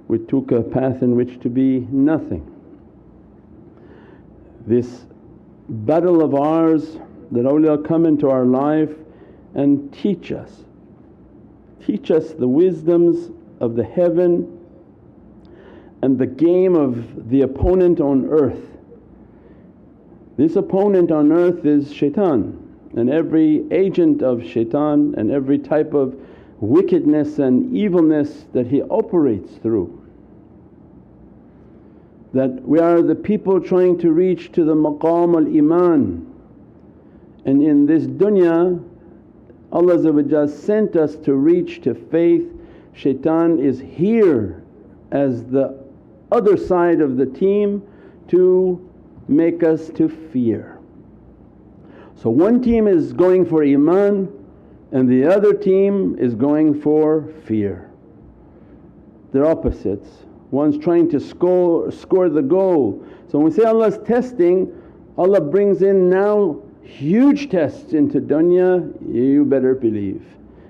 we took a path in which to be nothing. This battle of ours that awliya come into our life and teach us the wisdoms of the heaven and the game of the opponent on earth. This opponent on earth is Shaytan, and every agent of Shaytan and every type of wickedness and evilness that he operates through. That we are the people trying to reach to the maqam al-iman, and in this dunya Allah sent us to reach to faith. Shaitan is here as the other side of the team to make us to fear. So one team is going for iman and the other team is going for fear. They're opposites. One's trying to score the goal. So when we say Allah's testing, Allah brings in now huge tests into dunya, you better believe.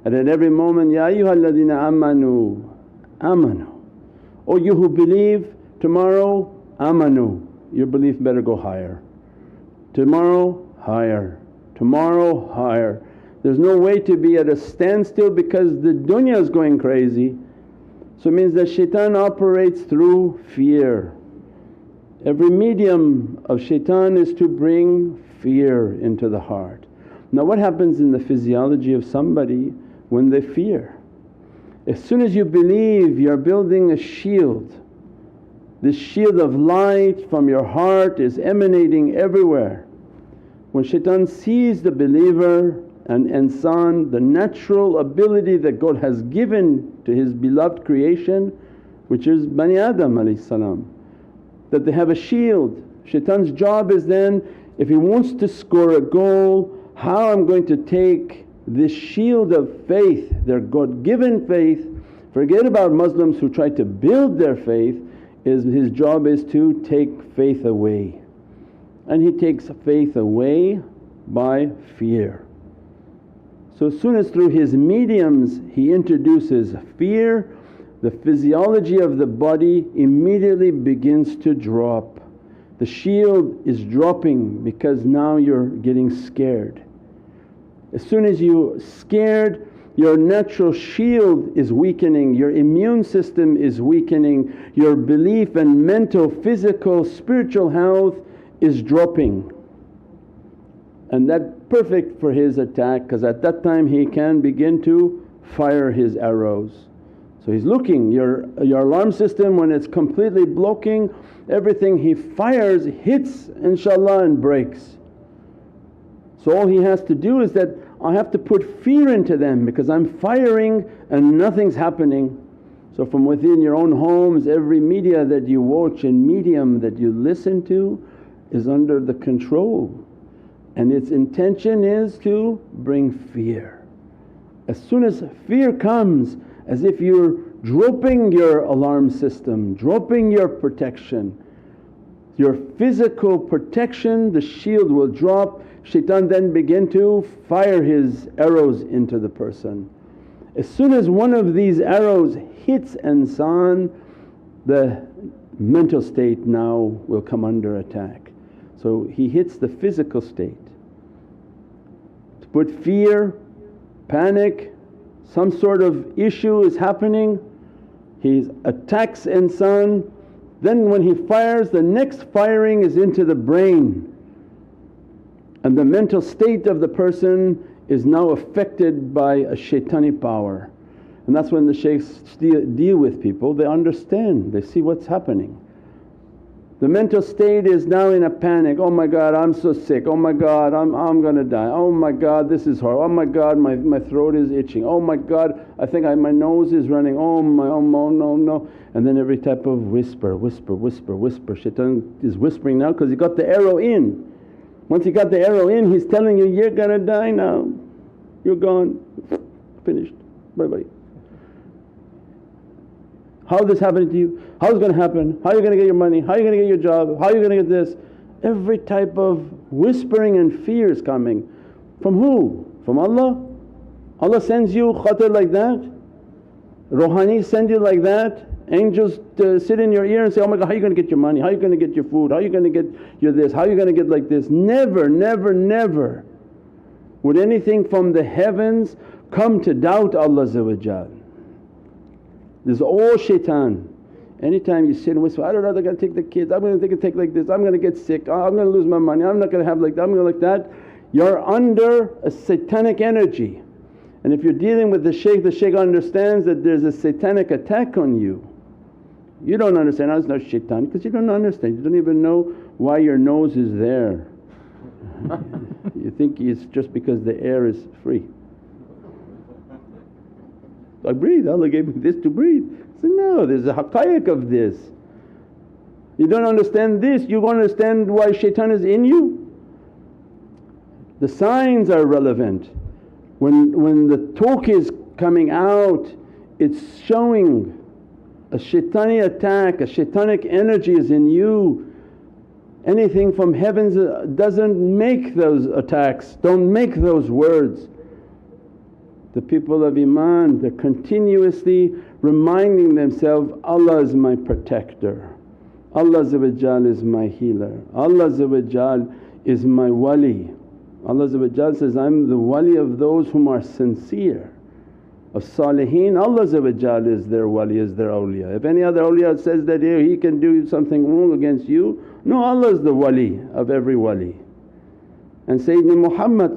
And at every moment, Ya ayyuhalladhina amanu, O you who believe, tomorrow amanu, your belief better go higher. Tomorrow higher, tomorrow higher. There's no way to be at a standstill because the dunya is going crazy. So it means that shaitan operates through fear. Every medium of shaitan is to bring fear into the heart. Now what happens in the physiology of somebody when they fear? As soon as you believe, you're building a shield. This shield of light from your heart is emanating everywhere. When shaitan sees the believer and insan, the natural ability that God has given to His beloved creation, which is Bani Adam that they have a shield. Shaitan's job is then, if he wants to score a goal, how I'm going to take this shield of faith, their God-given faith. Forget about Muslims who try to build their faith, his job is to take faith away. And he takes faith away by fear. So as soon as through his mediums he introduces fear, the physiology of the body immediately begins to drop. The shield is dropping because now you're getting scared. As soon as you're scared, your natural shield is weakening, your immune system is weakening, your belief and mental, physical, spiritual health is dropping. And that's perfect for his attack because at that time he can begin to fire his arrows. So he's looking, your alarm system when it's completely blocking, everything he fires hits inshaAllah and breaks. So all he has to do is that, I have to put fear into them because I'm firing and nothing's happening. So from within your own homes, every media that you watch and medium that you listen to is under the control, and its intention is to bring fear. As soon as fear comes, as if you're dropping your alarm system, dropping your protection, your physical protection, the shield will drop. Shaitan then begin to fire his arrows into the person. As soon as one of these arrows hits insan, the mental state now will come under attack. So he hits the physical state. To put fear, panic, some sort of issue is happening, he attacks insan. Then when he fires, the next firing is into the brain, and the mental state of the person is now affected by a shaitani power. And that's when the shaykhs deal with people, they understand, they see what's happening. The mental state is now in a panic, oh my God I'm so sick, oh my God I'm gonna die, oh my God this is horrible, oh my God my throat is itching, oh my God I think my nose is running, oh no. And then every type of whisper. Shaitan is whispering now because he got the arrow in. Once he got the arrow in, he's telling you, you're gonna die now, you're gone, finished, bye bye. How is this happening to you? How is it going to happen? How are you going to get your money? How are you going to get your job? How are you going to get this? Every type of whispering and fear is coming. From who? From Allah? Allah sends you khatar like that? Rohani send you like that? Angels sit in your ear and say, oh my God, how are you going to get your money? How are you going to get your food? How are you going to get your this? How are you going to get like this? Never, never, never would anything from the heavens come to doubt Allah. This is all shaitan. Anytime you sit and whisper, I don't know, they're going to take the kids, I'm going to take like this, I'm going to get sick, I'm going to lose my money, I'm not going to have like that, I'm going to like that. You're under a satanic energy. And if you're dealing with the shaykh understands that there's a satanic attack on you. You don't understand, it's not shaitan, because you don't understand, you don't even know why your nose is there. You think it's just because the air is free. I breathe, Allah gave me this to breathe. I said, no, there's a haqqaiq of this. You don't understand this, you won't understand why shaitan is in you? The signs are relevant. When the talk is coming out, it's showing a shaitani attack, a shaitanic energy is in you. Anything from heavens doesn't make those attacks, don't make those words. The people of Iman, they're continuously reminding themselves, Allah is my protector, Allah is my healer, Allah is my wali. Allah says, I'm the wali of those whom are sincere. Of saliheen, Allah is their wali, is their awliya. If any other awliya says that he can do something wrong against you, no, Allah is the wali of every wali. And Sayyidina Muhammad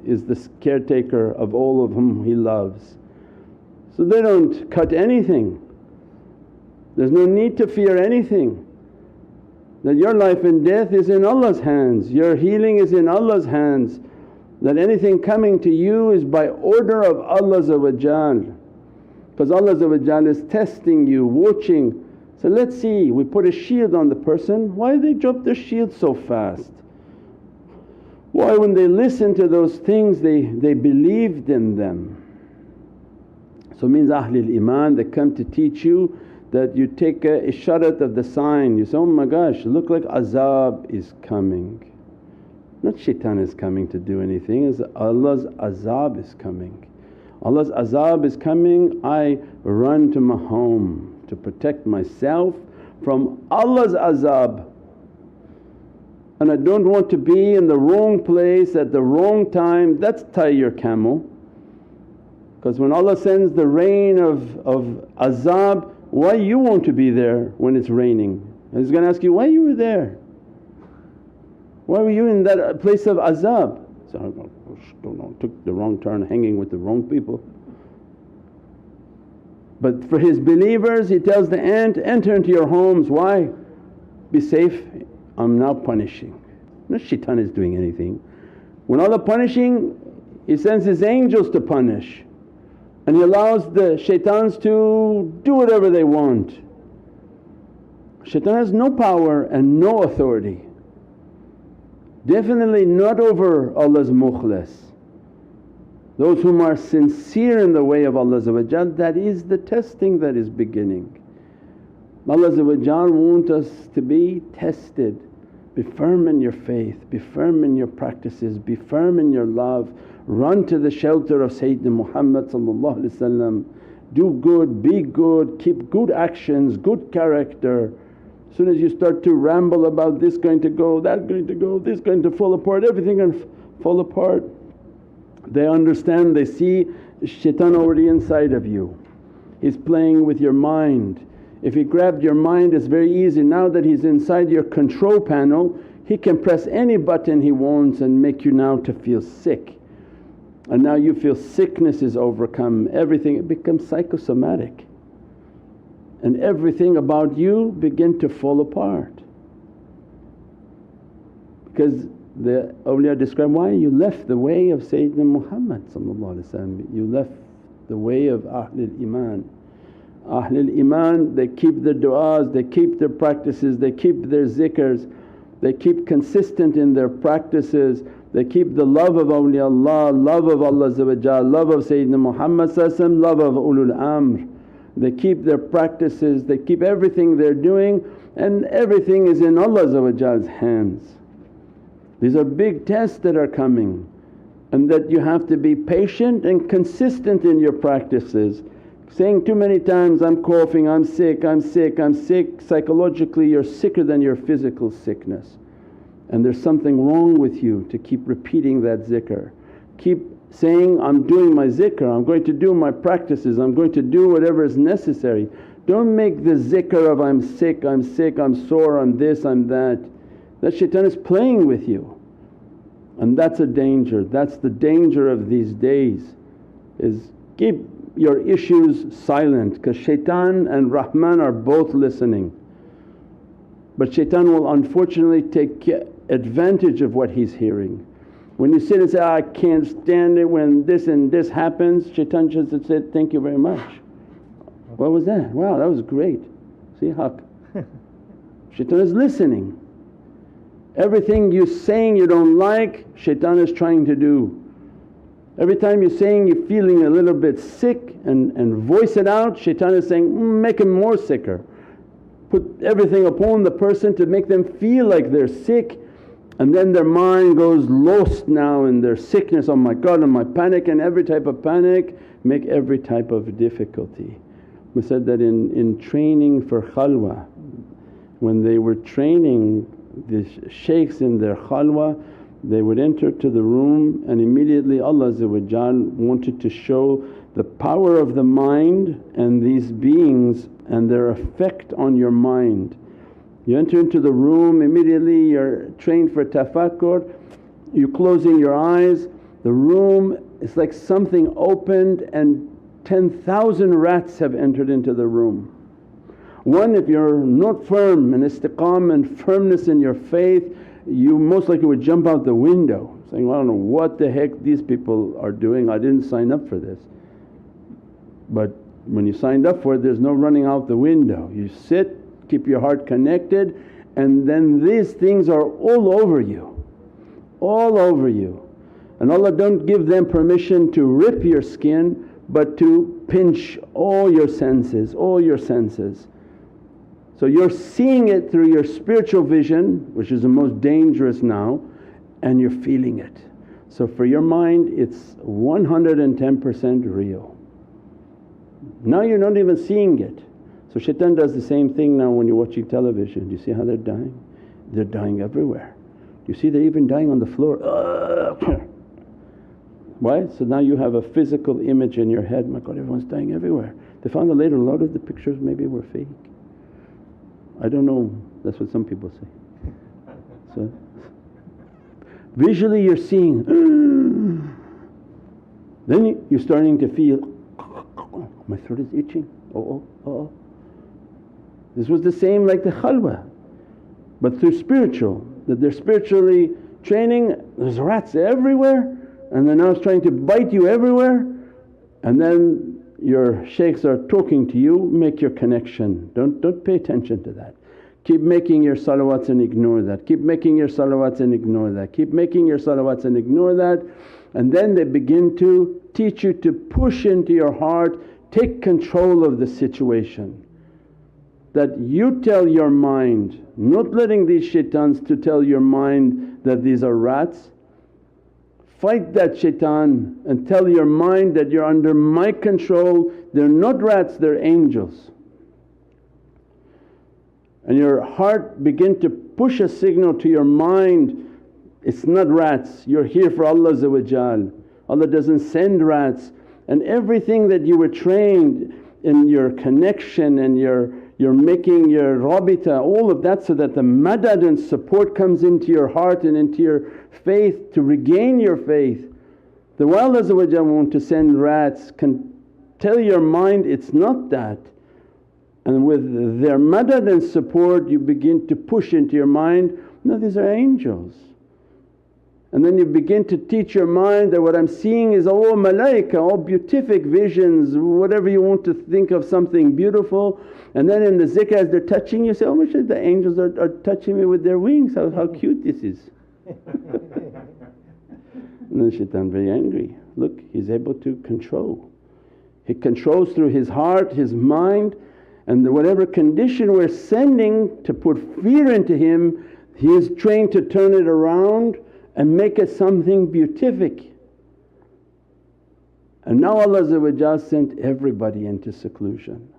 is the caretaker of all of whom he loves. So they don't cut anything, there's no need to fear anything. That your life and death is in Allah's hands, your healing is in Allah's hands. That anything coming to you is by order of Allah, because Allah is testing you, watching. So let's see, we put a shield on the person, why they drop their shield so fast? Why when they listen to those things they believed in them? So means Ahlul Iman, they come to teach you that you take a isharat of the sign, you say, oh my gosh, look like azab is coming. Not shaitan is coming to do anything, it's Allah's azab is coming. Allah's azab is coming, I run to my home to protect myself from Allah's azab. And I don't want to be in the wrong place at the wrong time, that's tie your camel. Because when Allah sends the rain of azab, why you want to be there when it's raining? And He's going to ask you, why you were there? Why were you in that place of azab? So I don't know, took the wrong turn hanging with the wrong people. But for His believers He tells the ant, enter into your homes. Why? Be safe, I'm now punishing. Not shaitan is doing anything. When Allah punishing, He sends His angels to punish. And He allows the shaitans to do whatever they want. Shaitan has no power and no authority. Definitely not over Allah's mukhlas. Those whom are sincere in the way of Allah, that is the testing that is beginning. Allah wants us to be tested. Be firm in your faith, be firm in your practices, be firm in your love. Run to the shelter of Sayyidina Muhammad, do good, be good, keep good actions, good character. As soon as you start to ramble about this going to go, that going to go, this going to fall apart, everything going to fall apart. They understand, they see shaitan already inside of you. He's playing with your mind. If he grabbed your mind it's very easy, now that he's inside your control panel he can press any button he wants and make you now to feel sick. And now you feel sickness is overcome, everything it becomes psychosomatic. And everything about you begin to fall apart. Because the awliya describe, why you left the way of Sayyidina Muhammad, you left the way of Ahlul Iman. Ahlul Iman, they keep their du'as, they keep their practices, they keep their zikrs, they keep consistent in their practices, they keep the love of awliyaullah, love of Allah, love of Sayyidina Muhammad, love of ulul amr. They keep their practices, they keep everything they're doing, and everything is in Allah's hands. These are big tests that are coming, and that you have to be patient and consistent in your practices. Saying too many times, I'm coughing, I'm sick, I'm sick, I'm sick, psychologically you're sicker than your physical sickness. And there's something wrong with you to keep repeating that zikr. Keep saying, I'm doing my zikr, I'm going to do my practices, I'm going to do whatever is necessary. Don't make the zikr of I'm sick, I'm sore, I'm this, I'm that. That shaitan is playing with you. And that's a danger, that's the danger of these days, is keep your issues silent, because shaitan and Rahman are both listening. But shaitan will unfortunately take advantage of what he's hearing. When you sit and say, I can't stand it when this and this happens, shaitan just said, thank you very much. What was that? Wow, that was great. See, haq. Shaitan is listening. Everything you're saying you don't like, shaitan is trying to do. Every time you're saying you're feeling a little bit sick and voice it out, shaitan is saying, make him more sicker. Put everything upon the person to make them feel like they're sick, and then their mind goes lost now in their sickness. Oh my God, and my panic, and every type of panic make every type of difficulty. We said that in training for khalwa, when they were training the shaykhs in their khalwa, they would enter to the room and immediately Allah wanted to show the power of the mind and these beings and their effect on your mind. You enter into the room, immediately you're trained for tafakkur, you're closing your eyes, the room is like something opened and 10,000 rats have entered into the room. One, if you're not firm and istiqam and firmness in your faith, you most likely would jump out the window saying, I don't know what the heck these people are doing, I didn't sign up for this. But when you signed up for it, there's no running out the window. You sit, keep your heart connected, and then these things are all over you, all over you. And Allah don't give them permission to rip your skin, but to pinch all your senses, all your senses. So you're seeing it through your spiritual vision, which is the most dangerous now, and you're feeling it. So for your mind it's 110% real. Now you're not even seeing it. So shaitan does the same thing now when you're watching television. Do you see how they're dying? They're dying everywhere. Do you see they're even dying on the floor? Why? So now you have a physical image in your head, my God, everyone's dying everywhere. They found out later a lot of the pictures maybe were fake. I don't know, that's what some people say. So visually you're seeing, then you're starting to feel, my throat is itching, oh. This was the same like the khalwa, but through spiritual, that they're spiritually training, there's rats everywhere and they're now trying to bite you everywhere, and then your shaykhs are talking to you, make your connection, don't pay attention to that. Keep making your salawats and ignore that, keep making your salawats and ignore that, keep making your salawats and ignore that. And then they begin to teach you to push into your heart, take control of the situation. That you tell your mind, not letting these shaitans to tell your mind that these are rats. Fight that shaitan and tell your mind that you're under my control, they're not rats, they're angels. And your heart begin to push a signal to your mind, it's not rats, you're here for Allah. Allah doesn't send rats. And everything that you were trained in your connection and you're making your rabita, all of that, so that the madad and support comes into your heart and into your faith to regain your faith. The while Allah want to send rats can tell your mind it's not that, and with their madad and support you begin to push into your mind, no, these are angels. And then you begin to teach your mind that what I'm seeing is all malaika, all beatific visions, whatever you want to think of something beautiful. And then in the zikr as they're touching you say, oh mashallah, the angels are touching me with their wings, how cute this is. And then shaitan very angry, look, he's able to control. He controls through his heart, his mind, and whatever condition we're sending to put fear into him, he is trained to turn it around and make it something beatific. And now Allah sent everybody into seclusion.